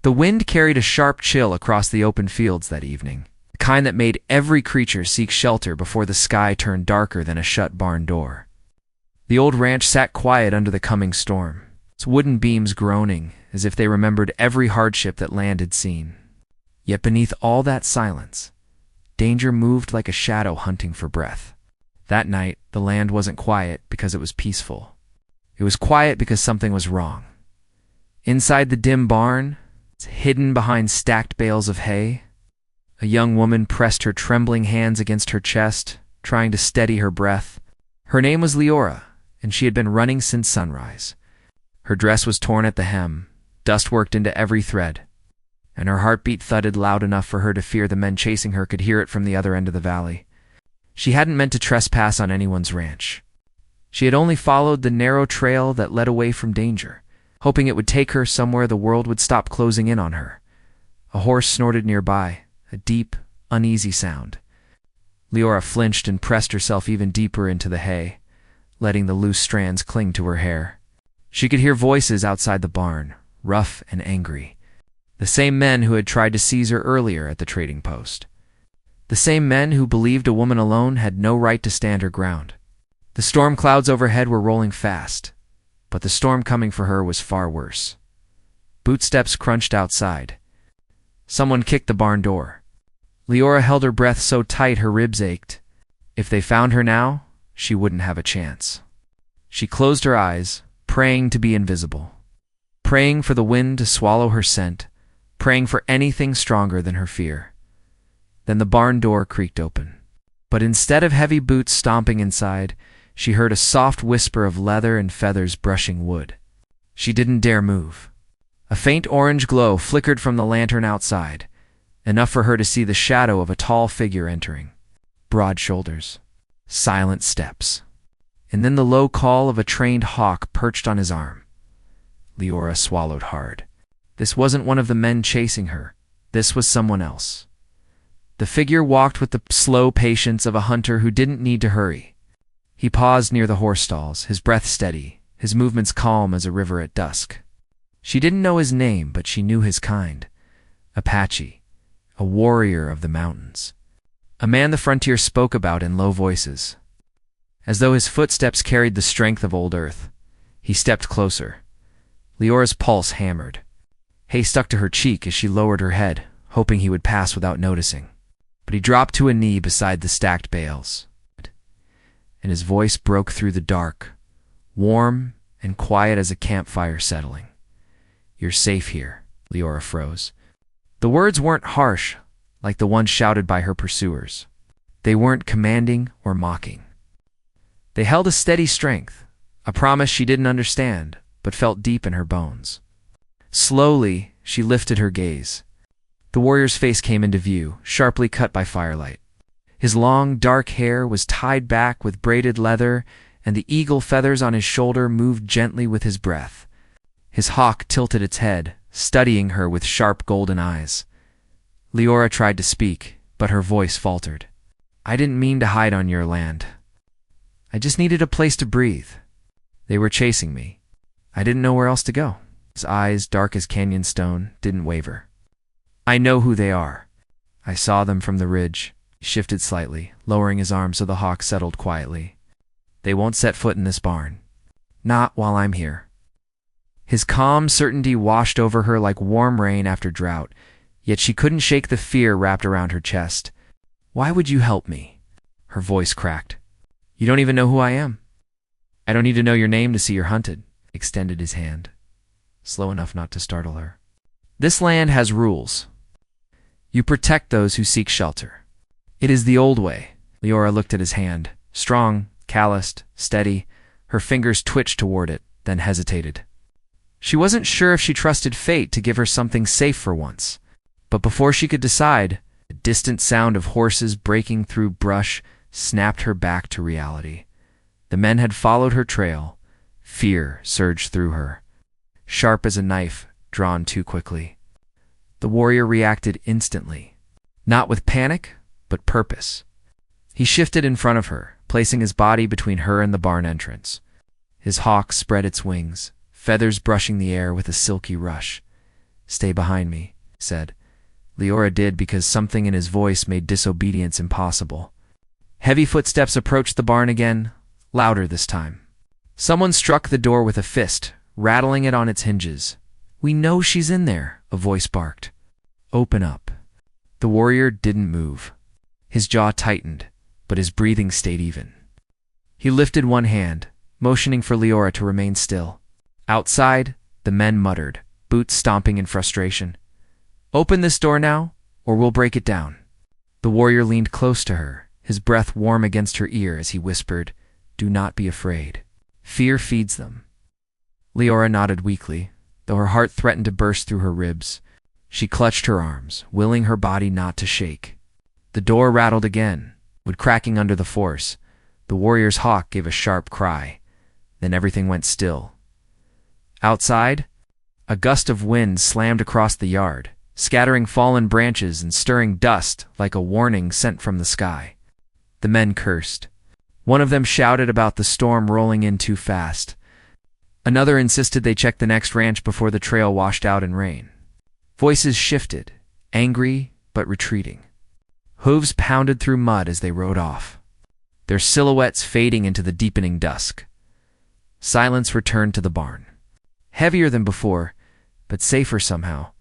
The wind carried a sharp chill across the open fields that evening, the kind that made every creature seek shelter before the sky turned darker than a shut barn door. The old ranch sat quiet under the coming storm, its wooden beams groaning as if they remembered every hardship that land had seen. Yet beneath all that silence, danger moved like a shadow hunting for breath. That night, the land wasn't quiet because it was peaceful. It was quiet because something was wrong. Inside the dim barn, hidden behind stacked bales of hay, a young woman pressed her trembling hands against her chest, trying to steady her breath. Her name was Leora, and she had been running since sunrise. Her dress was torn at the hem, dust worked into every thread, and her heartbeat thudded loud enough for her to fear the men chasing her could hear it from the other end of the valley. She hadn't meant to trespass on anyone's ranch. She had only followed the narrow trail that led away from danger, hoping it would take her somewhere the world would stop closing in on her. A horse snorted nearby, a deep, uneasy sound. Leora flinched and pressed herself even deeper into the hay, letting the loose strands cling to her hair. She could hear voices outside the barn, rough and angry. The same men who had tried to seize her earlier at the trading post. The same men who believed a woman alone had no right to stand her ground. The storm clouds overhead were rolling fast, but the storm coming for her was far worse. Bootsteps crunched outside. Someone kicked the barn door. Leora held her breath so tight her ribs ached. If they found her now, she wouldn't have a chance. She closed her eyes, praying to be invisible, praying for the wind to swallow her scent, praying for anything stronger than her fear. Then the barn door creaked open. But instead of heavy boots stomping inside, she heard a soft whisper of leather and feathers brushing wood. She didn't dare move. A faint orange glow flickered from the lantern outside, enough for her to see the shadow of a tall figure entering. Broad shoulders, silent steps, and then the low call of a trained hawk perched on his arm. Leora swallowed hard. This wasn't one of the men chasing her. This was someone else. The figure walked with the slow patience of a hunter who didn't need to hurry. He paused near the horse stalls, his breath steady, his movements calm as a river at dusk. She didn't know his name, but she knew his kind. Apache, a warrior of the mountains. A man the frontier spoke about in low voices. As though his footsteps carried the strength of old earth, he stepped closer. Leora's pulse hammered. Hay stuck to her cheek as she lowered her head, hoping he would pass without noticing. But he dropped to a knee beside the stacked bales, and his voice broke through the dark, warm and quiet as a campfire settling. "You're safe here," Leora froze. The words weren't harsh, like the ones shouted by her pursuers. They weren't commanding or mocking. They held a steady strength, a promise she didn't understand, but felt deep in her bones. Slowly, she lifted her gaze. The warrior's face came into view, sharply cut by firelight. His long, dark hair was tied back with braided leather, and the eagle feathers on his shoulder moved gently with his breath. His hawk tilted its head, studying her with sharp golden eyes. Leora tried to speak, but her voice faltered. "I didn't mean to hide on your land. I just needed a place to breathe. They were chasing me. I didn't know where else to go." His eyes, dark as canyon stone, didn't waver. "I know who they are. I saw them from the ridge." He shifted slightly, lowering his arm so the hawk settled quietly. "They won't set foot in this barn. Not while I'm here." His calm certainty washed over her like warm rain after drought, yet she couldn't shake the fear wrapped around her chest. "Why would you help me?" Her voice cracked. "You don't even know who I am." "I don't need to know your name to see you're hunted." He extended his hand, slow enough not to startle her. "This land has rules. You protect those who seek shelter. It is the old way." Leora looked at his hand, strong, calloused, steady. Her fingers twitched toward it, then hesitated. She wasn't sure if she trusted fate to give her something safe for once. But before she could decide, the distant sound of horses breaking through brush snapped her back to reality. The men had followed her trail. Fear surged through her, sharp as a knife drawn too quickly. The warrior reacted instantly, not with panic, but purpose. He shifted in front of her, placing his body between her and the barn entrance. His hawk spread its wings, feathers brushing the air with a silky rush. "Stay behind me," he said. Leora did because something in his voice made disobedience impossible. Heavy footsteps approached the barn again, louder this time. Someone struck the door with a fist, rattling it on its hinges. "We know she's in there," a voice barked. "Open up." The warrior didn't move. His jaw tightened, but his breathing stayed even. He lifted one hand, motioning for Leora to remain still. Outside, the men muttered, boots stomping in frustration. "Open this door now, or we'll break it down." The warrior leaned close to her, his breath warm against her ear as he whispered, "Do not be afraid. Fear feeds them." Leora nodded weakly, though her heart threatened to burst through her ribs. She clutched her arms, willing her body not to shake. The door rattled again, wood cracking under the force. The warrior's hawk gave a sharp cry. Then everything went still. Outside, a gust of wind slammed across the yard, scattering fallen branches and stirring dust like a warning sent from the sky. The men cursed. One of them shouted about the storm rolling in too fast. Another insisted they check the next ranch before the trail washed out in rain. Voices shifted, angry but retreating. Hooves pounded through mud as they rode off, their silhouettes fading into the deepening dusk. Silence returned to the barn. Heavier than before, but safer somehow.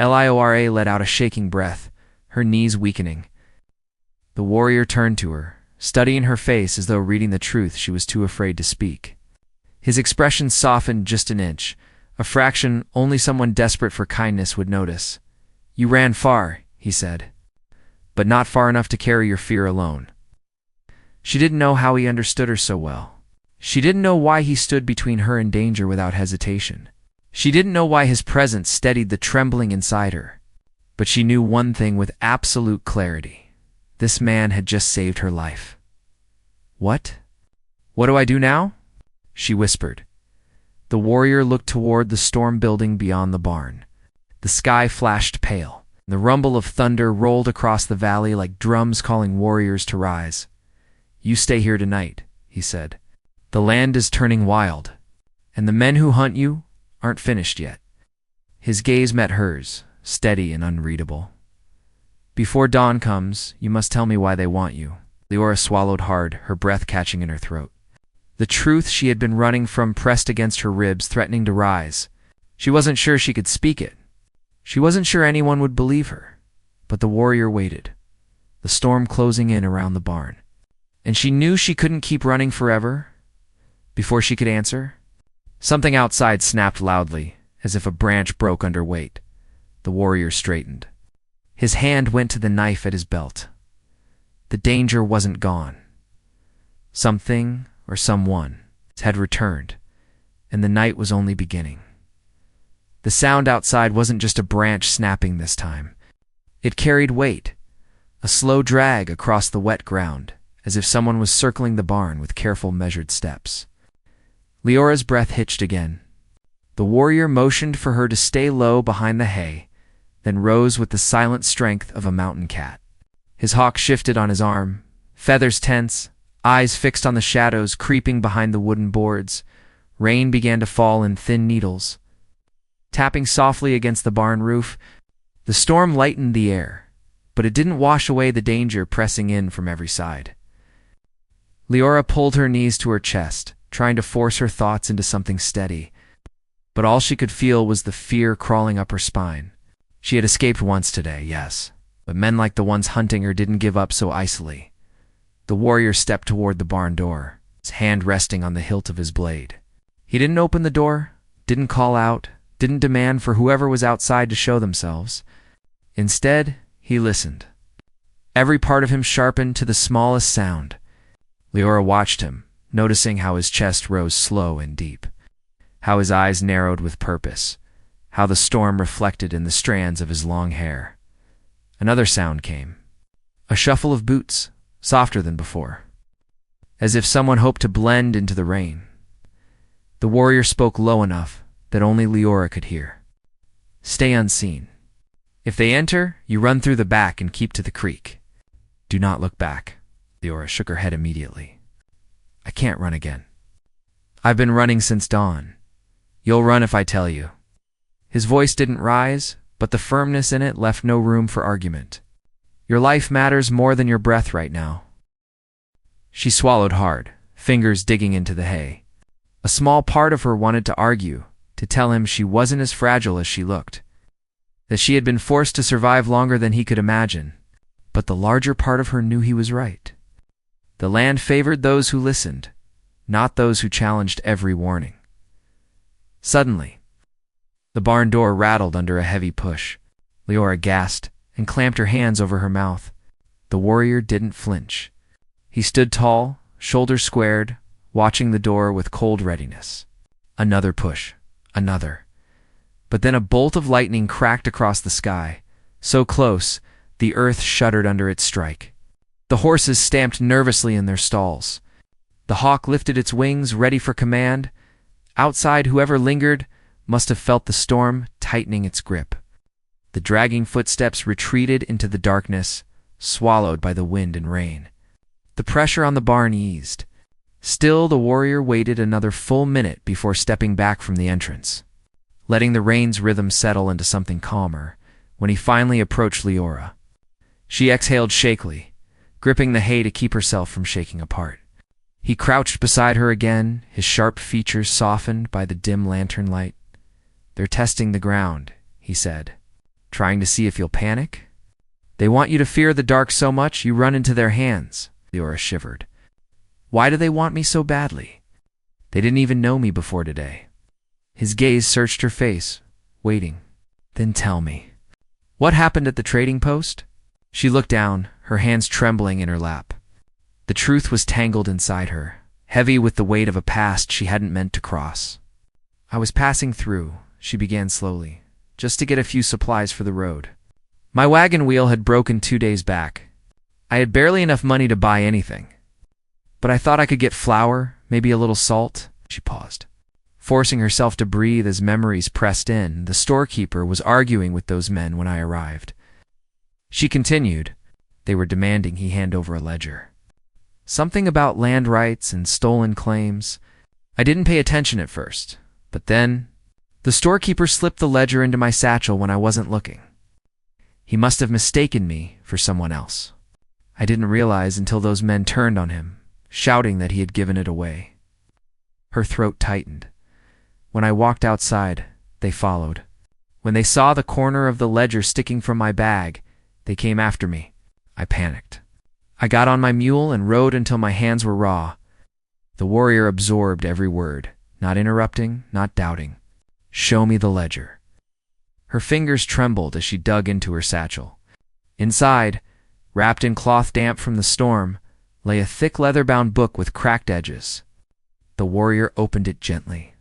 Leora let out a shaking breath, her knees weakening. The warrior turned to her, studying her face as though reading the truth she was too afraid to speak. His expression softened just an inch, a fraction only someone desperate for kindness would notice. "You ran far," he said, "but not far enough to carry your fear alone." She didn't know how he understood her so well. She didn't know why he stood between her and danger without hesitation. She didn't know why his presence steadied the trembling inside her. But she knew one thing with absolute clarity. This man had just saved her life. "What? What do I do now?" she whispered. The warrior looked toward the storm building beyond the barn. The sky flashed pale. The rumble of thunder rolled across the valley like drums calling warriors to rise. "You stay here tonight," he said. "The land is turning wild, and the men who hunt you aren't finished yet." His gaze met hers, steady and unreadable. "Before dawn comes, you must tell me why they want you." Leora swallowed hard, her breath catching in her throat. The truth she had been running from pressed against her ribs, threatening to rise. She wasn't sure she could speak it. She wasn't sure anyone would believe her. But the warrior waited, the storm closing in around the barn. And she knew she couldn't keep running forever. Before she could answer, something outside snapped loudly, as if a branch broke under weight. The warrior straightened. His hand went to the knife at his belt. The danger wasn't gone. Something, or someone, had returned, and the night was only beginning. The sound outside wasn't just a branch snapping this time. It carried weight, a slow drag across the wet ground, as if someone was circling the barn with careful, measured steps. Leora's breath hitched again. The warrior motioned for her to stay low behind the hay, then rose with the silent strength of a mountain cat. His hawk shifted on his arm, feathers tense, eyes fixed on the shadows creeping behind the wooden boards. Rain began to fall in thin needles, tapping softly against the barn roof. The storm lightened the air, but it didn't wash away the danger pressing in from every side. Leora pulled her knees to her chest, trying to force her thoughts into something steady. But all she could feel was the fear crawling up her spine. She had escaped once today, yes, but men like the ones hunting her didn't give up so easily. The warrior stepped toward the barn door, his hand resting on the hilt of his blade. He didn't open the door, didn't call out, didn't demand for whoever was outside to show themselves. Instead, he listened. Every part of him sharpened to the smallest sound. Leora watched him, noticing how his chest rose slow and deep, how his eyes narrowed with purpose, how the storm reflected in the strands of his long hair. Another sound came, a shuffle of boots, softer than before, as if someone hoped to blend into the rain. The warrior spoke low enough that only Leora could hear. "Stay unseen. If they enter, you run through the back and keep to the creek. Do not look back." Leora shook her head immediately. "I can't run again. I've been running since dawn. You'll run if I tell you." His voice didn't rise, but the firmness in it left no room for argument. Your life matters more than your breath right now. She swallowed hard, fingers digging into the hay. A small part of her wanted to argue, to tell him she wasn't as fragile as she looked, that she had been forced to survive longer than he could imagine. But the larger part of her knew he was right. The land favored those who listened, not those who challenged every warning. Suddenly, the barn door rattled under a heavy push. Leora gasped and clamped her hands over her mouth. The warrior didn't flinch. He stood tall, shoulders squared, watching the door with cold readiness. Another push, another. But then a bolt of lightning cracked across the sky, so close the earth shuddered under its strike. The horses stamped nervously in their stalls. The hawk lifted its wings, ready for command. Outside, whoever lingered must have felt the storm tightening its grip. The dragging footsteps retreated into the darkness, swallowed by the wind and rain. The pressure on the barn eased. Still, the warrior waited another full minute before stepping back from the entrance, letting the rain's rhythm settle into something calmer. When he finally approached Leora, she exhaled shakily, gripping the hay to keep herself from shaking apart. He crouched beside her again, his sharp features softened by the dim lantern light. "They're testing the ground," he said. "Trying to see if you'll panic? They want you to fear the dark so much you run into their hands." Leora shivered. "Why do they want me so badly? They didn't even know me before today." His gaze searched her face, waiting. "Then tell me, what happened at the trading post?" She looked down, her hands trembling in her lap. The truth was tangled inside her, heavy with the weight of a past she hadn't meant to cross. "I was passing through," she began slowly, "just to get a few supplies for the road. My wagon wheel had broken 2 days back. I had barely enough money to buy anything. But I thought I could get flour, maybe a little salt." She paused, forcing herself to breathe as memories pressed in. "The storekeeper was arguing with those men when I arrived." She continued. "They were demanding he hand over a ledger. Something about land rights and stolen claims. I didn't pay attention at first, but then the storekeeper slipped the ledger into my satchel when I wasn't looking. He must have mistaken me for someone else. I didn't realize until those men turned on him, shouting that he had given it away." Her throat tightened. "When I walked outside, they followed. When they saw the corner of the ledger sticking from my bag, they came after me. I panicked. I got on my mule and rode until my hands were raw." The warrior absorbed every word, not interrupting, not doubting. "Show me the ledger." Her fingers trembled as she dug into her satchel. Inside, wrapped in cloth damp from the storm, lay a thick leather-bound book with cracked edges. The warrior opened it gently.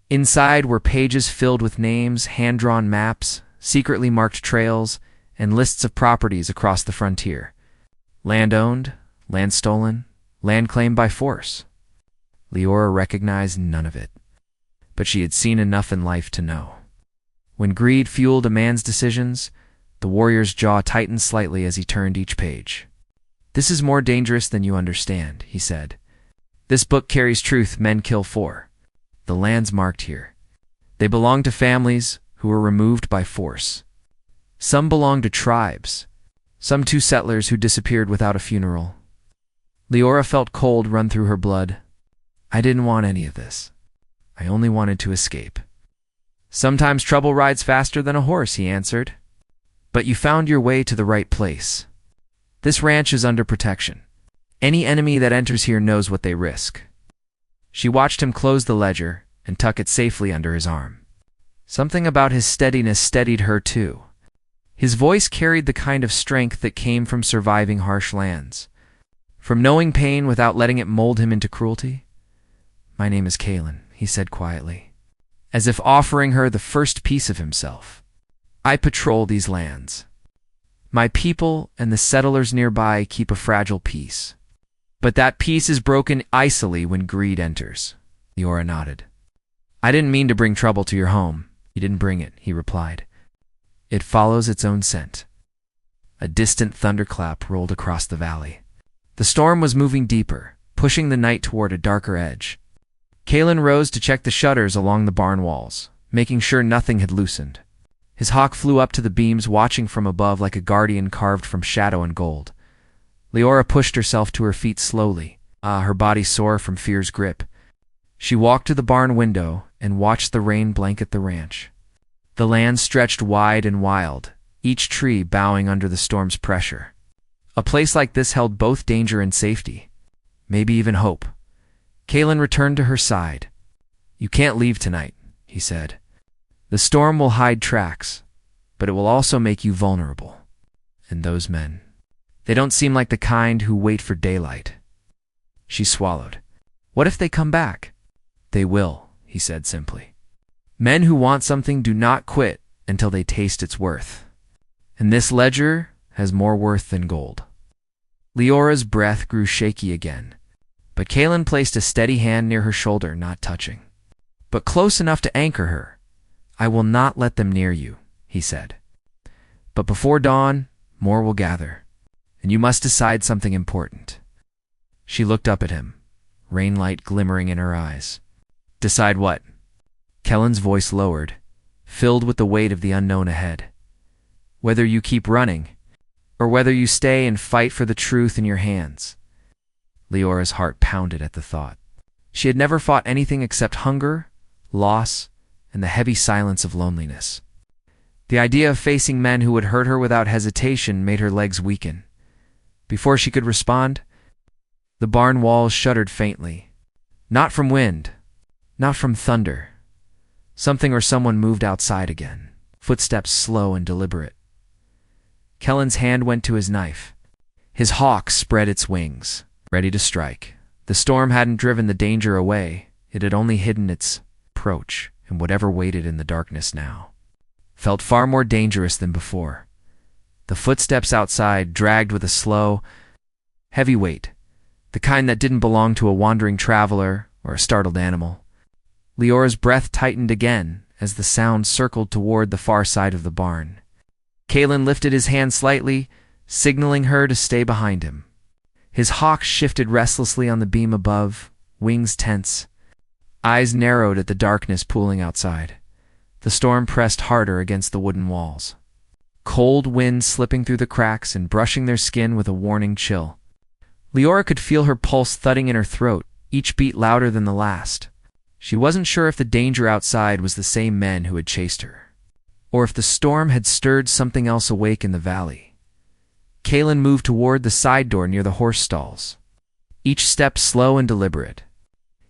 Inside were pages filled with names, hand-drawn maps, secretly marked trails, and lists of properties across the frontier. Land owned, land stolen, land claimed by force. Leora recognized none of it, but she had seen enough in life to know. When greed fueled a man's decisions, the warrior's jaw tightened slightly as he turned each page. "This is more dangerous than you understand," he said. "This book carries truth men kill for. The lands marked here. They belong to families who were removed by force. Some belong to tribes, some to settlers who disappeared without a funeral." Leora felt cold run through her blood. "I didn't want any of this. I only wanted to escape." "Sometimes trouble rides faster than a horse," he answered. "But you found your way to the right place. This ranch is under protection. Any enemy that enters here knows what they risk." She watched him close the ledger and tuck it safely under his arm. Something about his steadiness steadied her too. His voice carried the kind of strength that came from surviving harsh lands, from knowing pain without letting it mold him into cruelty. "My name is Kalen," he said quietly, as if offering her the first piece of himself. "I patrol these lands. My people and the settlers nearby keep a fragile peace. But that peace is broken icily when greed enters." Leora nodded. "I didn't mean to bring trouble to your home." "You didn't bring it," he replied. "It follows its own scent." A distant thunderclap rolled across the valley. The storm was moving deeper, pushing the night toward a darker edge. Kalen rose to check the shutters along the barn walls, making sure nothing had loosened. His hawk flew up to the beams, watching from above like a guardian carved from shadow and gold. Leora pushed herself to her feet slowly, her body sore from fear's grip. She walked to the barn window and watched the rain blanket the ranch. The land stretched wide and wild, each tree bowing under the storm's pressure. A place like this held both danger and safety, maybe even hope. Kalen returned to her side. "You can't leave tonight," he said. "The storm will hide tracks, but it will also make you vulnerable. And those men, they don't seem like the kind who wait for daylight." She swallowed. "What if they come back?" "They will," he said simply. "Men who want something do not quit until they taste its worth. And this ledger has more worth than gold." Leora's breath grew shaky again, but Kalen placed a steady hand near her shoulder, not touching, but close enough to anchor her. "I will not let them near you," he said. "But before dawn, more will gather, and you must decide something important." She looked up at him, rainlight glimmering in her eyes. "Decide what?" Kellen's voice lowered, filled with the weight of the unknown ahead. "Whether you keep running, or whether you stay and fight for the truth in your hands." Leora's heart pounded at the thought. She had never fought anything except hunger, loss, and the heavy silence of loneliness. The idea of facing men who would hurt her without hesitation made her legs weaken. Before she could respond, the barn walls shuddered faintly. Not from wind, not from thunder. Something or someone moved outside again, footsteps slow and deliberate. Kellen's hand went to his knife. His hawk spread its wings, ready to strike. The storm hadn't driven the danger away, it had only hidden its approach, and whatever waited in the darkness now felt far more dangerous than before. The footsteps outside dragged with a slow, heavy weight, the kind that didn't belong to a wandering traveler or a startled animal. Leora's breath tightened again as the sound circled toward the far side of the barn. Kalen lifted his hand slightly, signaling her to stay behind him. His hawk shifted restlessly on the beam above, wings tense. Eyes narrowed at the darkness pooling outside. The storm pressed harder against the wooden walls, cold wind slipping through the cracks and brushing their skin with a warning chill. Leora could feel her pulse thudding in her throat, each beat louder than the last. She wasn't sure if the danger outside was the same men who had chased her, or if the storm had stirred something else awake in the valley. Kalen moved toward the side door near the horse stalls, each step slow and deliberate.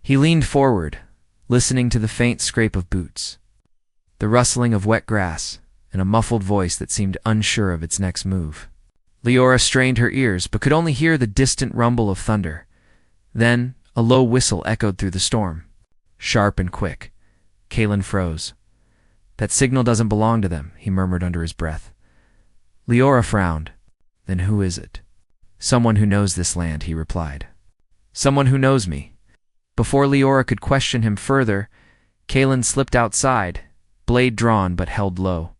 He leaned forward, listening to the faint scrape of boots, the rustling of wet grass, and a muffled voice that seemed unsure of its next move. Leora strained her ears, but could only hear the distant rumble of thunder. Then a low whistle echoed through the storm, sharp and quick. Kalen froze. "That signal doesn't belong to them," he murmured under his breath. Leora frowned. "Then who is it?" "Someone who knows this land," he replied. "Someone who knows me." Before Leora could question him further, Kalen slipped outside, blade drawn but held low.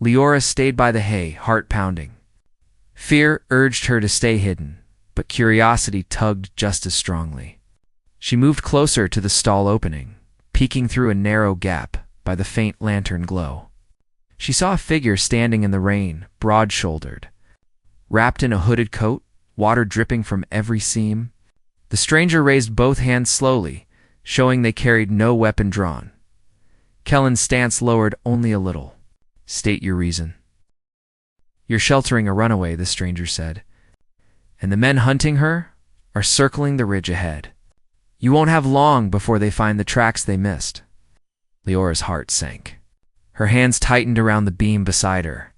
Leora stayed by the hay, heart pounding. Fear urged her to stay hidden, but curiosity tugged just as strongly. She moved closer to the stall opening, peeking through a narrow gap by the faint lantern glow. She saw a figure standing in the rain, broad-shouldered, wrapped in a hooded coat, water dripping from every seam. The stranger raised both hands slowly, showing they carried no weapon drawn. Kellen's stance lowered only a little. "State your reason." "You're sheltering a runaway," the stranger said, "and the men hunting her are circling the ridge ahead. You won't have long before they find the tracks they missed." Leora's heart sank. Her hands tightened around the beam beside her.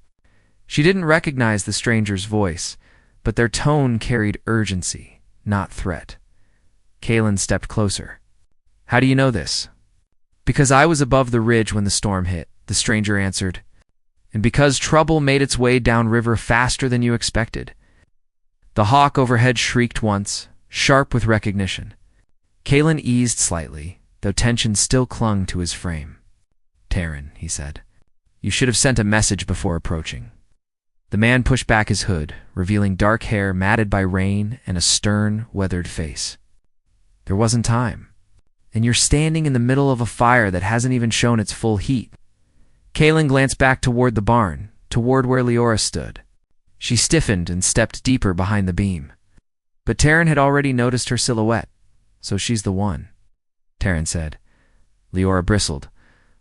She didn't recognize the stranger's voice, but their tone carried urgency, not threat. Kalen stepped closer. "How do you know this?" "Because I was above the ridge when the storm hit," the stranger answered, "and because trouble made its way downriver faster than you expected." The hawk overhead shrieked once, sharp with recognition. Kalen eased slightly, though tension still clung to his frame. "Taryn," he said, "you should have sent a message before approaching." The man pushed back his hood, revealing dark hair matted by rain and a stern, weathered face. "There wasn't time. And you're standing in the middle of a fire that hasn't even shown its full heat. Kaelin glanced back toward the barn, toward where Leora stood. She stiffened and stepped deeper behind the beam. But Taryn had already noticed her silhouette. So she's the one, Taryn said. Leora bristled,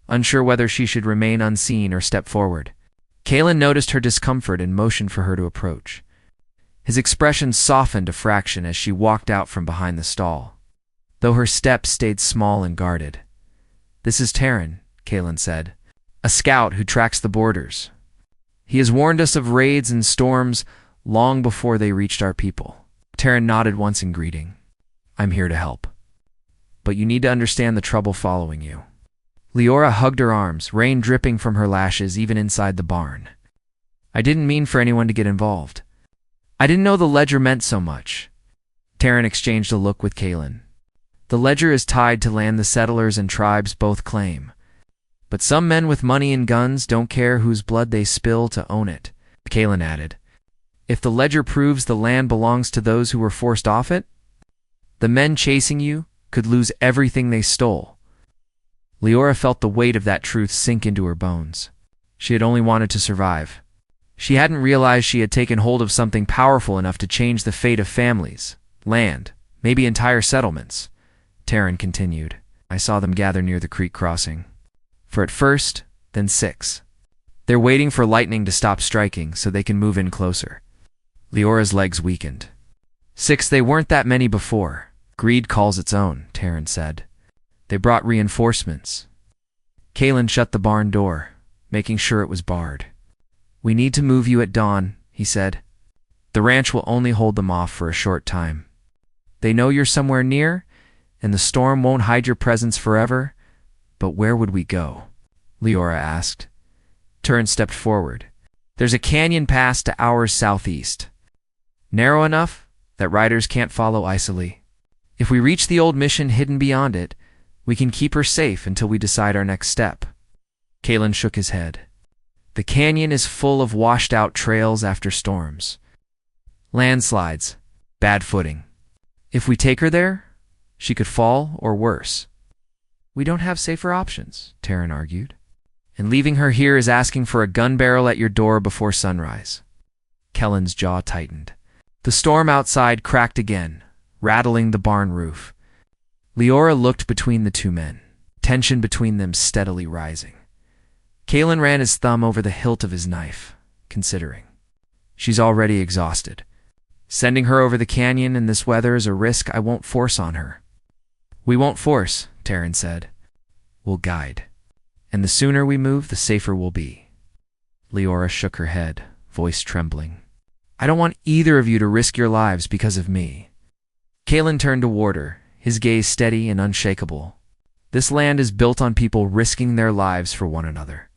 unsure whether she should remain unseen or step forward. Kaelin noticed her discomfort and motioned for her to approach. His expression softened a fraction as she walked out from behind the stall, though her steps stayed small and guarded. This is Taryn, Kaelin said, a scout who tracks the borders. He has warned us of raids and storms long before they reached our people. Taryn nodded once in greeting. I'm here to help. But you need to understand the trouble following you. Leora hugged her arms, rain dripping from her lashes even inside the barn. I didn't mean for anyone to get involved. I didn't know the ledger meant so much. Taryn exchanged a look with Kaelin. The ledger is tied to land the settlers and tribes both claim. But some men with money and guns don't care whose blood they spill to own it, Kaelin added. If the ledger proves the land belongs to those who were forced off it, the men chasing you could lose everything they stole. Leora felt the weight of that truth sink into her bones. She had only wanted to survive. She hadn't realized she had taken hold of something powerful enough to change the fate of families, land, maybe entire settlements. Taryn continued. I saw them gather near the creek crossing. For at first, then 6. They're waiting for lightning to stop striking so they can move in closer. Leora's legs weakened. 6, they weren't that many before. Greed calls its own, Taryn said. They brought reinforcements. Kaelin shut the barn door, making sure it was barred. We need to move you at dawn, he said. The ranch will only hold them off for a short time. They know you're somewhere near, and the storm won't hide your presence forever. But where would we go? Leora asked. Taryn stepped forward. There's a canyon pass to ours southeast. Narrow enough that riders can't follow easily. If we reach the old mission hidden beyond it, we can keep her safe until we decide our next step. Kaelin shook his head. The canyon is full of washed-out trails after storms. Landslides, bad footing. If we take her there, she could fall or worse. We don't have safer options, Taryn argued. And leaving her here is asking for a gun barrel at your door before sunrise. Kellen's jaw tightened. The storm outside cracked again, rattling the barn roof. Leora looked between the two men, tension between them steadily rising. Kaelin ran his thumb over the hilt of his knife, considering. She's already exhausted. Sending her over the canyon in this weather is a risk I won't force on her. We won't force, Taryn said. We'll guide. And the sooner we move, the safer we'll be. Leora shook her head, voice trembling. I don't want either of you to risk your lives because of me. Kaelin turned toward her, his gaze steady and unshakable. This land is built on people risking their lives for one another.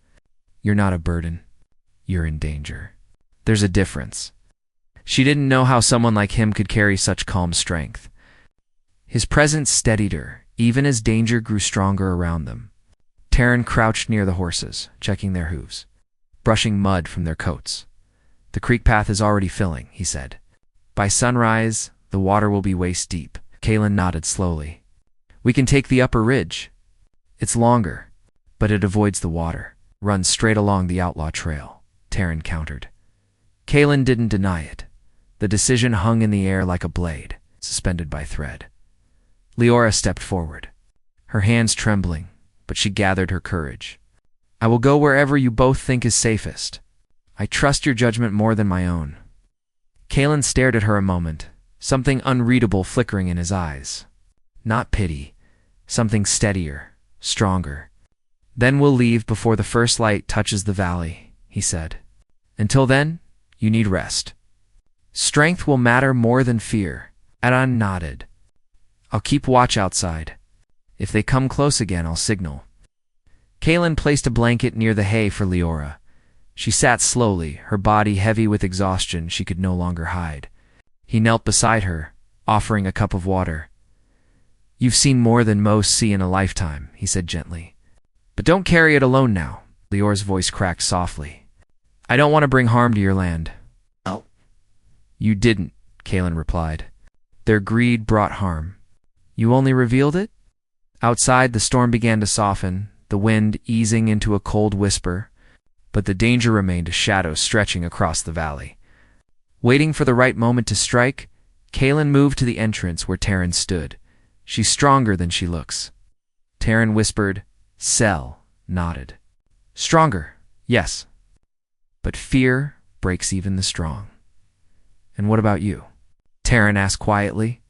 You're not a burden. You're in danger. There's a difference. She didn't know how someone like him could carry such calm strength. His presence steadied her, even as danger grew stronger around them. Taryn crouched near the horses, checking their hooves, brushing mud from their coats. The creek path is already filling, he said. By sunrise, the water will be waist deep. Kaelin nodded slowly. We can take the upper ridge. It's longer, but it avoids the water. Runs straight along the outlaw trail, Taryn countered. Kaelin didn't deny it. The decision hung in the air like a blade, suspended by thread. Leora stepped forward, her hands trembling, but she gathered her courage. I will go wherever you both think is safest. I trust your judgment more than my own. Kaelin stared at her a moment, something unreadable flickering in his eyes. Not pity, something steadier, stronger. Then we'll leave before the first light touches the valley, he said. Until then, you need rest. Strength will matter more than fear. Adon nodded. I'll keep watch outside. If they come close again, I'll signal. Kaelin placed a blanket near the hay for Leora. She sat slowly, her body heavy with exhaustion she could no longer hide. He knelt beside her, offering a cup of water. You've seen more than most see in a lifetime, he said gently. But don't carry it alone now. Leora's voice cracked softly. I don't want to bring harm to your land. Oh. You didn't, Kaelin replied. Their greed brought harm. You only revealed it? Outside, the storm began to soften, the wind easing into a cold whisper, but the danger remained a shadow stretching across the valley. Waiting for the right moment to strike, Kaelin moved to the entrance where Taryn stood. She's stronger than she looks. Taryn whispered. Sel nodded. Stronger, yes. But fear breaks even the strong. And what about you? Taryn asked quietly.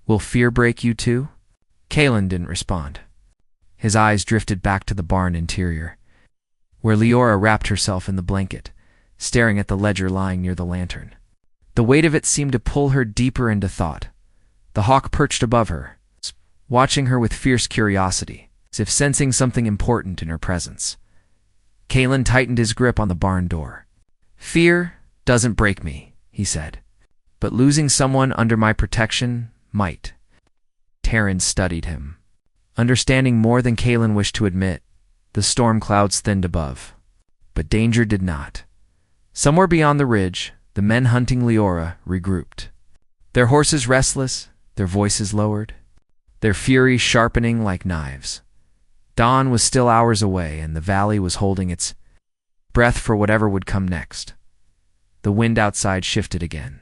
Will fear break you too? Kaelin didn't respond. His eyes drifted back to the barn interior, where Leora wrapped herself in the blanket, staring at the ledger lying near the lantern. The weight of it seemed to pull her deeper into thought. The hawk perched above her, watching her with fierce curiosity, as if sensing something important in her presence. Kaelin tightened his grip on the barn door. Fear doesn't break me, he said, but losing someone under my protection might. Taryn studied him. Understanding more than Kaelin wished to admit, the storm clouds thinned above. But danger did not. Somewhere beyond the ridge, the men hunting Leora regrouped. Their horses restless, their voices lowered, their fury sharpening like knives. Dawn was still hours away, and the valley was holding its breath for whatever would come next. The wind outside shifted again.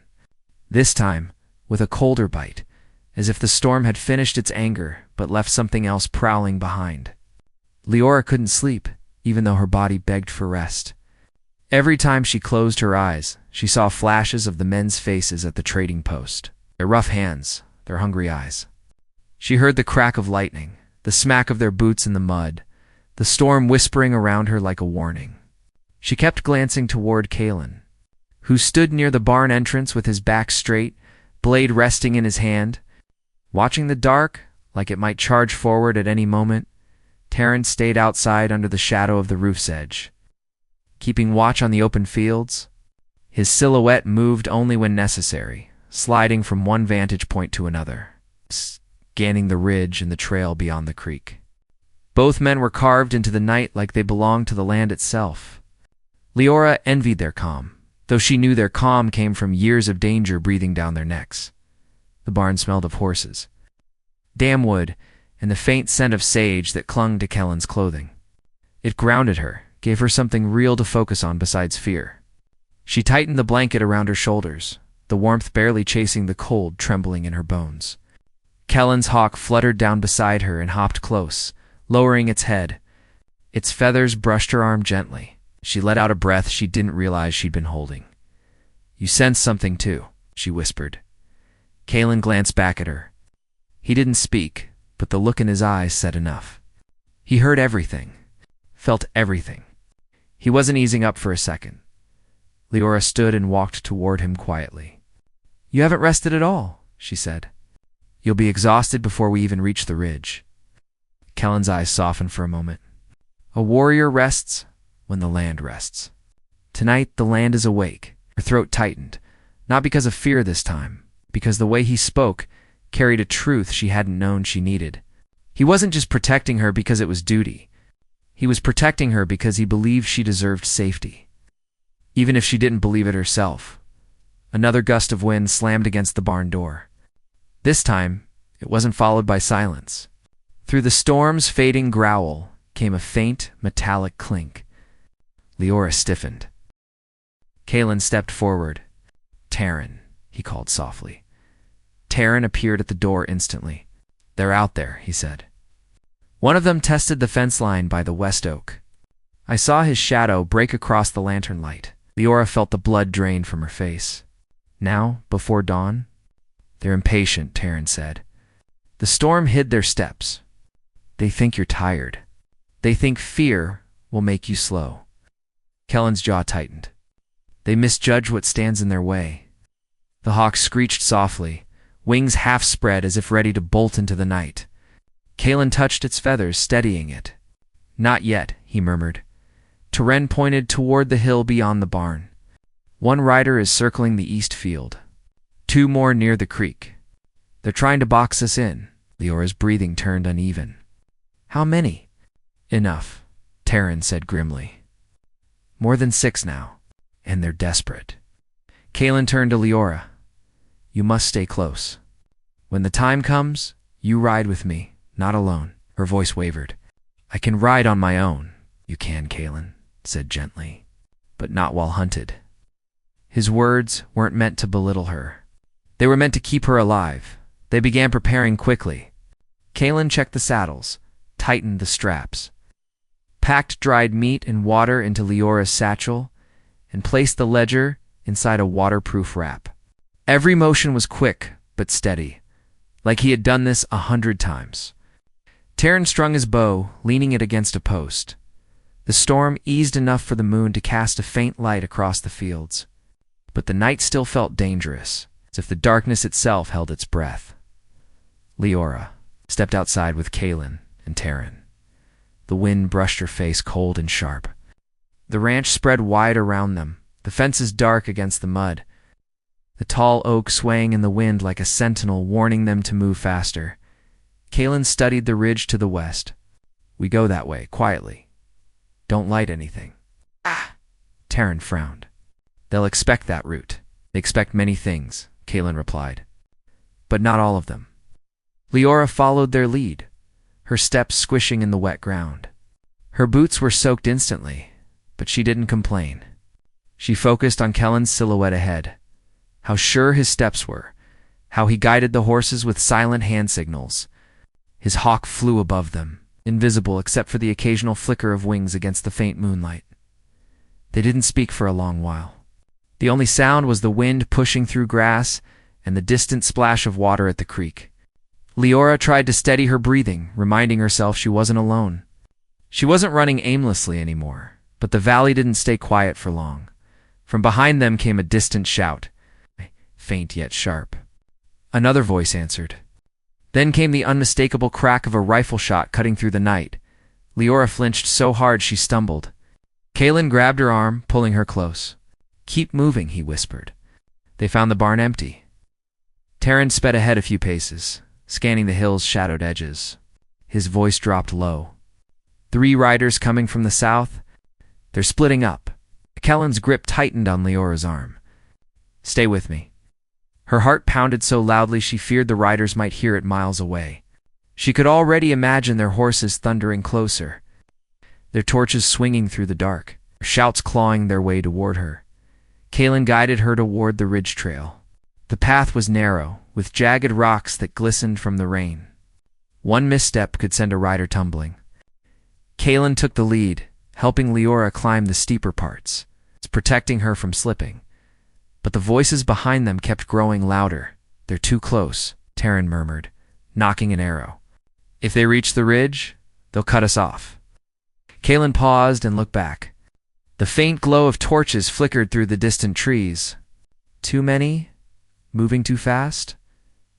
This time, with a colder bite, as if the storm had finished its anger but left something else prowling behind. Leora couldn't sleep, even though her body begged for rest. Every time she closed her eyes, she saw flashes of the men's faces at the trading post, their rough hands, their hungry eyes. She heard the crack of lightning, the smack of their boots in the mud, the storm whispering around her like a warning. She kept glancing toward Kaelin, who stood near the barn entrance with his back straight, blade resting in his hand. Watching the dark, like it might charge forward at any moment, Taryn stayed outside under the shadow of the roof's edge, keeping watch on the open fields. His silhouette moved only when necessary, sliding from one vantage point to another, scanning the ridge and the trail beyond the creek. Both men were carved into the night like they belonged to the land itself. Leora envied their calm, though she knew their calm came from years of danger breathing down their necks. The barn smelled of horses, damn wood, and the faint scent of sage that clung to Kellen's clothing. It grounded her, gave her something real to focus on besides fear. She tightened the blanket around her shoulders, the warmth barely chasing the cold trembling in her bones. Kellen's hawk fluttered down beside her and hopped close, lowering its head. Its feathers brushed her arm gently. She let out a breath she didn't realize she'd been holding. You sense something too, she whispered. Kaelin glanced back at her. He didn't speak, but the look in his eyes said enough. He heard everything, felt everything. He wasn't easing up for a second. Leora stood and walked toward him quietly. You haven't rested at all, she said. You'll be exhausted before we even reach the ridge. Kellen's eyes softened for a moment. A warrior rests when the land rests. Tonight the land is awake. Her throat tightened, not because of fear this time, because the way he spoke carried a truth she hadn't known she needed. He wasn't just protecting her because it was duty. He was protecting her because he believed she deserved safety, even if she didn't believe it herself. Another gust of wind slammed against the barn door. This time, it wasn't followed by silence. Through the storm's fading growl came a faint, metallic clink. Leora stiffened. Kaelin stepped forward. Taryn, he called softly. Taryn appeared at the door instantly. They're out there, he said. One of them tested the fence line by the west oak. I saw his shadow break across the lantern light. Leora felt the blood drain from her face. Now, before dawn? They're impatient, Taryn said. The storm hid their steps. They think you're tired. They think fear will make you slow. Kellen's jaw tightened. They misjudge what stands in their way. The hawk screeched softly, wings half spread as if ready to bolt into the night. Kaelin touched its feathers, steadying it. Not yet, he murmured. Taryn pointed toward the hill beyond the barn. One rider is circling the east field. 2 more near the creek. They're trying to box us in. Leora's breathing turned uneven. How many? Enough, Taryn said grimly. More than 6 now, and they're desperate. Kaelin turned to Leora. You must stay close. When the time comes, you ride with me, not alone. Her voice wavered. "I can ride on my own." "You can," Kalen said gently, "but not while hunted." His words weren't meant to belittle her. They were meant to keep her alive. They began preparing quickly. Kalen checked the saddles, tightened the straps, packed dried meat and water into Leora's satchel, and placed the ledger inside a waterproof wrap. Every motion was quick but steady, like he had done this 100 times. Taryn strung his bow, leaning it against a post. The storm eased enough for the moon to cast a faint light across the fields, but the night still felt dangerous, as if the darkness itself held its breath. Leora stepped outside with Kalen and Taryn. The wind brushed her face cold and sharp. The ranch spread wide around them, the fences dark against the mud, the tall oak swaying in the wind like a sentinel warning them to move faster. Kalen studied the ridge to the west. "We go that way, quietly. Don't light anything." "Ah!" Taryn frowned. "They'll expect that route." "They expect many things," Kalen replied, "but not all of them." Leora followed their lead, her steps squishing in the wet ground. Her boots were soaked instantly, but she didn't complain. She focused on Kellen's silhouette ahead, how sure his steps were, how he guided the horses with silent hand signals. His hawk flew above them, invisible except for the occasional flicker of wings against the faint moonlight. They didn't speak for a long while. The only sound was the wind pushing through grass and the distant splash of water at the creek. Leora tried to steady her breathing, reminding herself she wasn't alone. She wasn't running aimlessly anymore, but the valley didn't stay quiet for long. From behind them came a distant shout, faint yet sharp. Another voice answered. Then came the unmistakable crack of a rifle shot cutting through the night. Leora flinched so hard she stumbled. Kalen grabbed her arm, pulling her close. "Keep moving," he whispered. They found the barn empty. Taryn sped ahead a few paces, scanning the hill's shadowed edges. His voice dropped low. "3 riders coming from the south. They're splitting up." Kellen's grip tightened on Leora's arm. "Stay with me." Her heart pounded so loudly she feared the riders might hear it miles away. She could already imagine their horses thundering closer, their torches swinging through the dark, their shouts clawing their way toward her. Kalen guided her toward the ridge trail. The path was narrow, with jagged rocks that glistened from the rain. One misstep could send a rider tumbling. Kalen took the lead, helping Leora climb the steeper parts, protecting her from slipping. But the voices behind them kept growing louder. "They're too close," Taryn murmured, nocking an arrow. "If they reach the ridge, they'll cut us off." Kalen paused and looked back. The faint glow of torches flickered through the distant trees. "Too many? Moving too fast?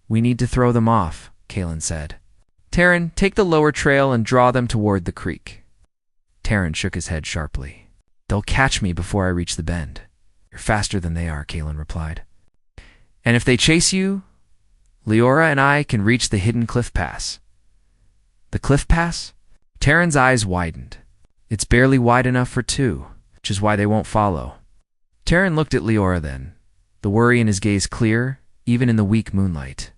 We need to throw them off," Kalen said. "Taryn, take the lower trail and draw them toward the creek." Taryn shook his head sharply. "They'll catch me before I reach the bend." "You're faster than they are," Kalen replied. "And if they chase you, Leora and I can reach the hidden cliff pass." "The cliff pass?" Taryn's eyes widened. "It's barely wide enough for 2, which is why they won't follow." Taryn looked at Leora then, the worry in his gaze clear, even in the weak moonlight.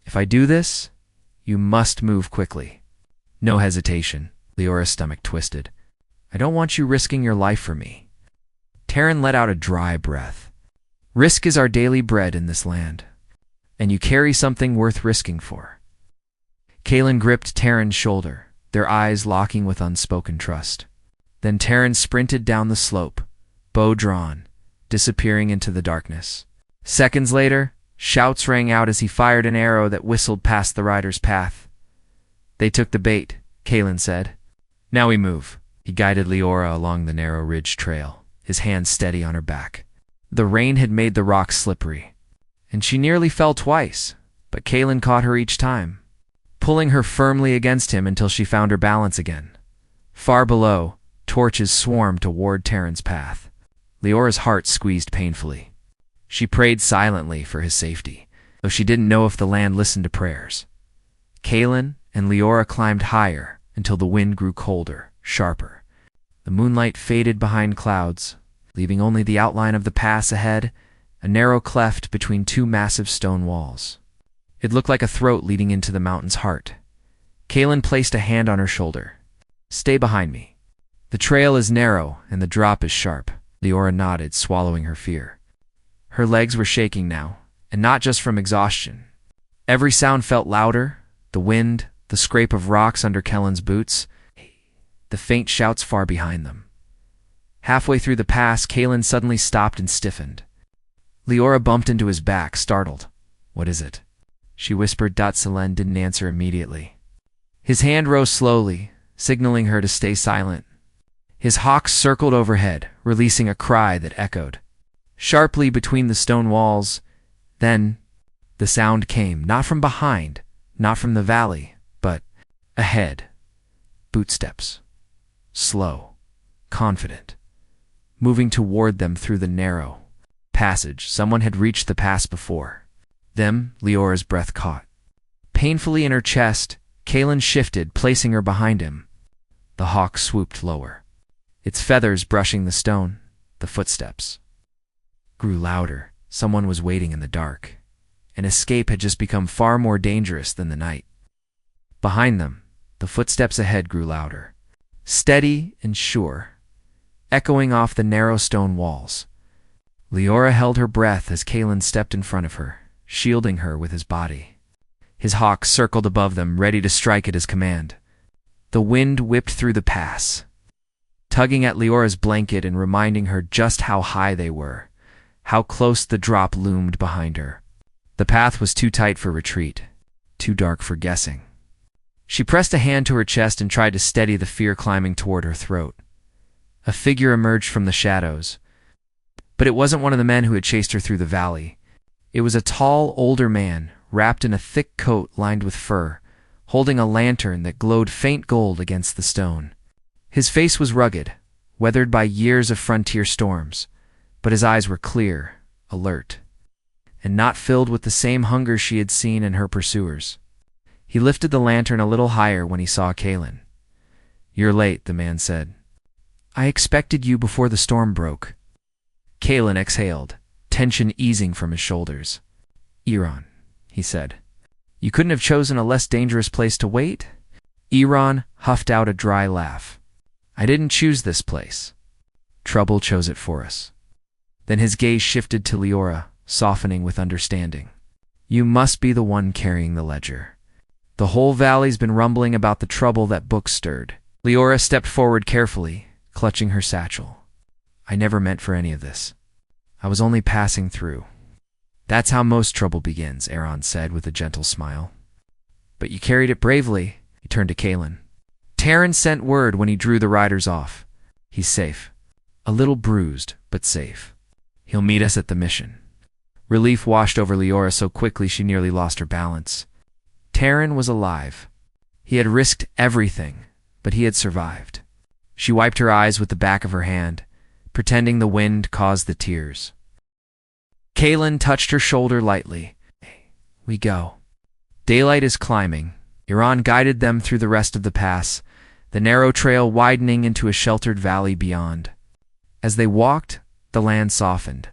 "If I do this, you must move quickly." No hesitation. Leora's stomach twisted. "I don't want you risking your life for me." Taryn let out a dry breath. "Risk is our daily bread in this land, and you carry something worth risking for." Kalen gripped Taryn's shoulder, their eyes locking with unspoken trust. Then Taryn sprinted down the slope, bow drawn, disappearing into the darkness. Seconds later, shouts rang out as he fired an arrow that whistled past the rider's path. "They took the bait," Kalen said. "Now we move." He guided Leora along the narrow ridge trail, his hand steady on her back. The rain had made the rocks slippery, and she nearly fell twice, but Kalen caught her each time, pulling her firmly against him until she found her balance again. Far below, torches swarmed toward Taryn's path. Leora's heart squeezed painfully. She prayed silently for his safety, though she didn't know if the land listened to prayers. Kalen and Leora climbed higher until the wind grew colder, sharper. The moonlight faded behind clouds, leaving only the outline of the pass ahead, a narrow cleft between 2 massive stone walls. It looked like a throat leading into the mountain's heart. Kaelin placed a hand on her shoulder. "Stay behind me. The trail is narrow and the drop is sharp." Leora nodded, swallowing her fear. Her legs were shaking now, and not just from exhaustion. Every sound felt louder: the wind, the scrape of rocks under Kellen's boots, the faint shouts far behind them. Halfway through the pass, Kaelin suddenly stopped and stiffened. Leora bumped into his back, startled. "What is it?" she whispered. Selene didn't answer immediately. His hand rose slowly, signaling her to stay silent. His hawk circled overhead, releasing a cry that echoed sharply between the stone walls. Then the sound came, not from behind, not from the valley, but ahead. Footsteps. Slow, confident, moving toward them through the narrow passage. Someone had reached the pass before them. Leora's breath caught painfully in her chest. Kaelin shifted, placing her behind him. The hawk swooped lower, its feathers brushing the stone. The footsteps grew louder. Someone was waiting in the dark. An escape had just become far more dangerous than the night. Behind them, the footsteps ahead grew louder, steady and sure, echoing off the narrow stone walls. Leora held her breath as Kaelin stepped in front of her, shielding her with his body. His hawk circled above them, ready to strike at his command. The wind whipped through the pass, tugging at Leora's blanket and reminding her just how high they were, how close the drop loomed behind her. The path was too tight for retreat, too dark for guessing. She pressed a hand to her chest and tried to steady the fear climbing toward her throat. A figure emerged from the shadows, but it wasn't one of the men who had chased her through the valley. It was a tall, older man, wrapped in a thick coat lined with fur, holding a lantern that glowed faint gold against the stone. His face was rugged, weathered by years of frontier storms, but his eyes were clear, alert, and not filled with the same hunger she had seen in her pursuers. He lifted the lantern a little higher when he saw Kaelin. "You're late," the man said. "I expected you before the storm broke." Kaelin exhaled, tension easing from his shoulders. "Iran," he said. "You couldn't have chosen a less dangerous place to wait?" Iran huffed out a dry laugh. "I didn't choose this place. Trouble chose it for us." Then his gaze shifted to Leora, softening with understanding. "You must be the one carrying the ledger. The whole valley's been rumbling about the trouble that book stirred." Leora stepped forward carefully, clutching her satchel. "I never meant for any of this. I was only passing through." "That's how most trouble begins," Aaron said with a gentle smile. "But you carried it bravely." He turned to Kaelin. "Terran sent word when he drew the riders off. He's safe. A little bruised, but safe. He'll meet us at the mission." Relief washed over Leora so quickly she nearly lost her balance. Terran was alive. He had risked everything, but he had survived. She wiped her eyes with the back of her hand, pretending the wind caused the tears. Kaelin touched her shoulder lightly. "We go." Daylight is climbing. Iran guided them through the rest of the pass, the narrow trail widening into a sheltered valley beyond. As they walked, the land softened.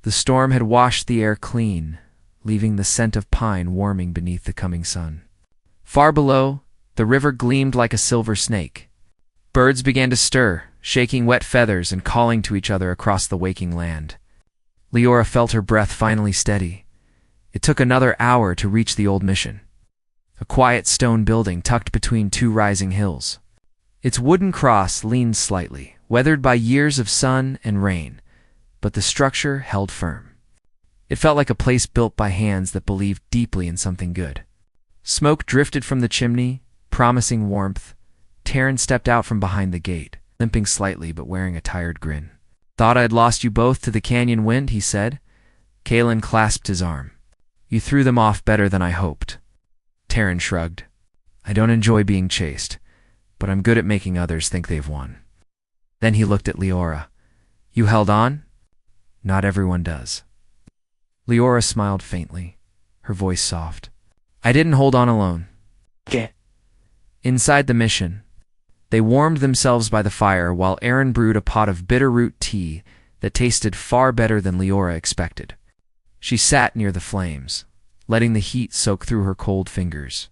The storm had washed the air clean, leaving the scent of pine warming beneath the coming sun. Far below, the river gleamed like a silver snake. Birds began to stir, shaking wet feathers and calling to each other across the waking land. Leora felt her breath finally steady. It took another hour to reach the old mission, a quiet stone building tucked between two rising hills. Its wooden cross leaned slightly, weathered by years of sun and rain, but the structure held firm. It felt like a place built by hands that believed deeply in something good. Smoke drifted from the chimney, promising warmth. Terran stepped out from behind the gate, limping slightly but wearing a tired grin. "Thought I'd lost you both to the canyon wind," he said. Kaelin clasped his arm. "You threw them off better than I hoped." Terran shrugged. "I don't enjoy being chased, but I'm good at making others think they've won." Then he looked at Leora. "You held on?" "Not everyone does." Leora smiled faintly, her voice soft. "I didn't hold on alone." Okay. Inside the mission, they warmed themselves by the fire while Aaron brewed a pot of bitterroot tea that tasted far better than Leora expected. She sat near the flames, letting the heat soak through her cold fingers.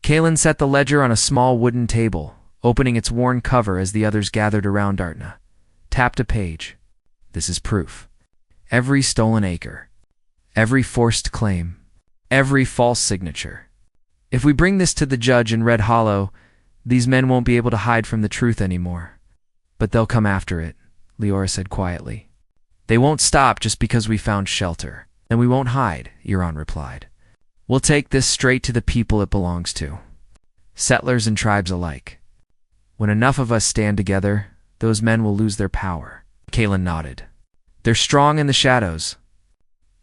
Kalen set the ledger on a small wooden table, opening its worn cover as the others gathered around Artna. Tapped a page. This is proof. Every stolen acre. Every forced claim. Every false signature. If we bring this to the judge in Red Hollow, these men won't be able to hide from the truth anymore. But they'll come after it, Leora said quietly. They won't stop just because we found shelter. Then we won't hide, Euron replied. We'll take this straight to the people it belongs to. Settlers and tribes alike. When enough of us stand together, those men will lose their power. Kalen nodded. They're strong in the shadows.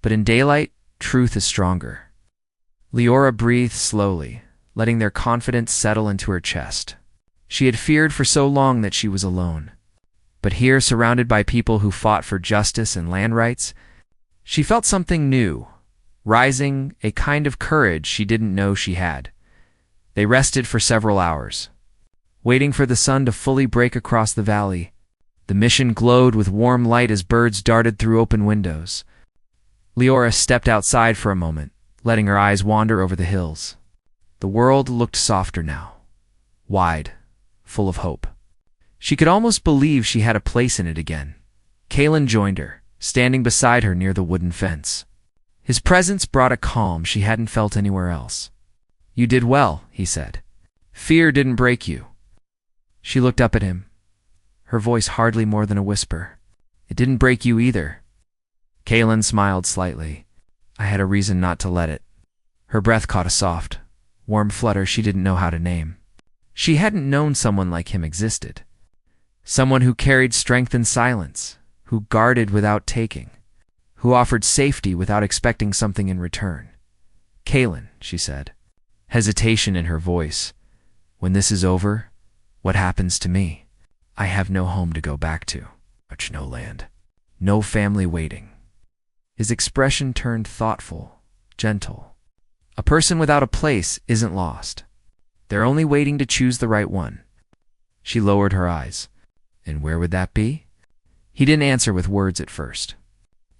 But in daylight, truth is stronger. Leora breathed slowly, letting their confidence settle into her chest. She had feared for so long that she was alone. But here, surrounded by people who fought for justice and land rights, she felt something new, rising, a kind of courage she didn't know she had. They rested for several hours, waiting for the sun to fully break across the valley. The mission glowed with warm light as birds darted through open windows. Leora stepped outside for a moment, letting her eyes wander over the hills. The world looked softer now, wide, full of hope. She could almost believe she had a place in it again. Kalen joined her, standing beside her near the wooden fence. His presence brought a calm she hadn't felt anywhere else. You did well, he said. Fear didn't break you. She looked up at him, her voice hardly more than a whisper. It didn't break you either. Kalen smiled slightly. I had a reason not to let it. Her breath caught a soft, warm flutter she didn't know how to name. She hadn't known someone like him existed. Someone who carried strength in silence, who guarded without taking, who offered safety without expecting something in return. Kalen, she said, hesitation in her voice. When this is over, what happens to me? I have no home to go back to, no land, no family waiting. His expression turned thoughtful, gentle. A person without a place isn't lost. They're only waiting to choose the right one. She lowered her eyes. And where would that be? He didn't answer with words at first.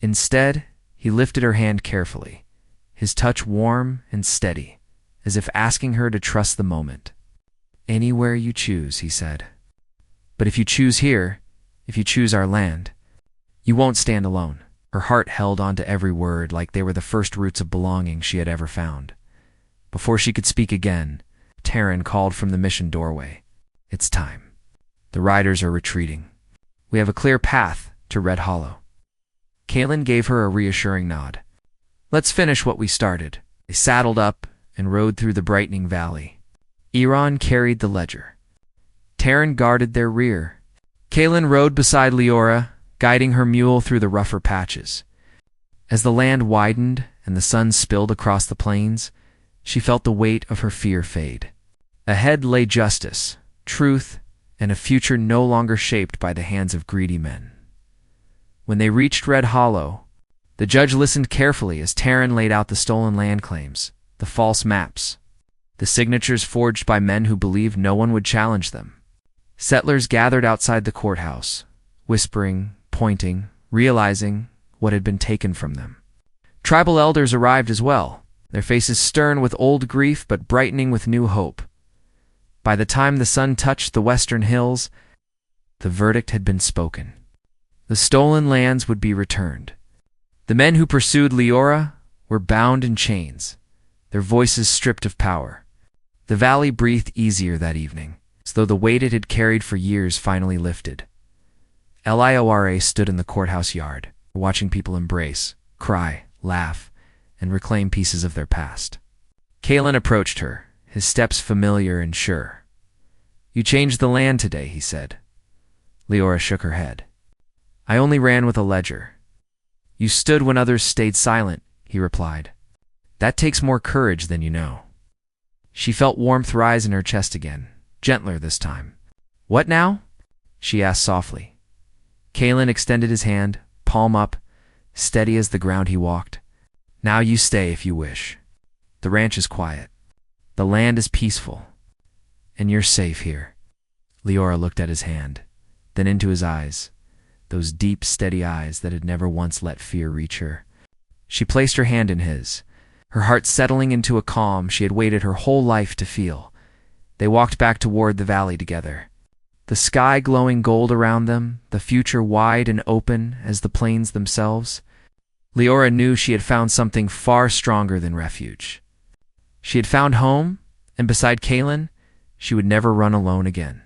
Instead, he lifted her hand carefully, his touch warm and steady, as if asking her to trust the moment. Anywhere you choose, he said. But if you choose here, if you choose our land, you won't stand alone. Her heart held on to every word like they were the first roots of belonging she had ever found. Before she could speak again, Taryn called from the mission doorway. It's time. The riders are retreating. We have a clear path to Red Hollow. Kalen gave her a reassuring nod. Let's finish what we started. They saddled up and rode through the brightening valley. Euron carried the ledger. Taryn guarded their rear. Kalen rode beside Leora, guiding her mule through the rougher patches. As the land widened and the sun spilled across the plains, she felt the weight of her fear fade. Ahead lay justice, truth, and a future no longer shaped by the hands of greedy men. When they reached Red Hollow, the judge listened carefully as Taryn laid out the stolen land claims, the false maps, the signatures forged by men who believed no one would challenge them. Settlers gathered outside the courthouse, whispering, pointing, realizing what had been taken from them. Tribal elders arrived as well, their faces stern with old grief but brightening with new hope. By the time the sun touched the western hills, the verdict had been spoken. The stolen lands would be returned. The men who pursued Leora were bound in chains, their voices stripped of power. The valley breathed easier that evening, as though the weight it had carried for years finally lifted. Liora stood in the courthouse yard, watching people embrace, cry, laugh, and reclaim pieces of their past. Kalen approached her, his steps familiar and sure. You changed the land today, he said. Leora shook her head. I only ran with a ledger. You stood when others stayed silent, he replied. That takes more courage than you know. She felt warmth rise in her chest again, gentler this time. What now? She asked softly. Kalen extended his hand, palm up, steady as the ground he walked. Now you stay if you wish. The ranch is quiet. The land is peaceful. And you're safe here. Leora looked at his hand, then into his eyes, those deep, steady eyes that had never once let fear reach her. She placed her hand in his, her heart settling into a calm she had waited her whole life to feel. They walked back toward the valley together, the sky glowing gold around them, the future wide and open as the plains themselves. Leora knew she had found something far stronger than refuge. She had found home, and beside Kaelin, she would never run alone again.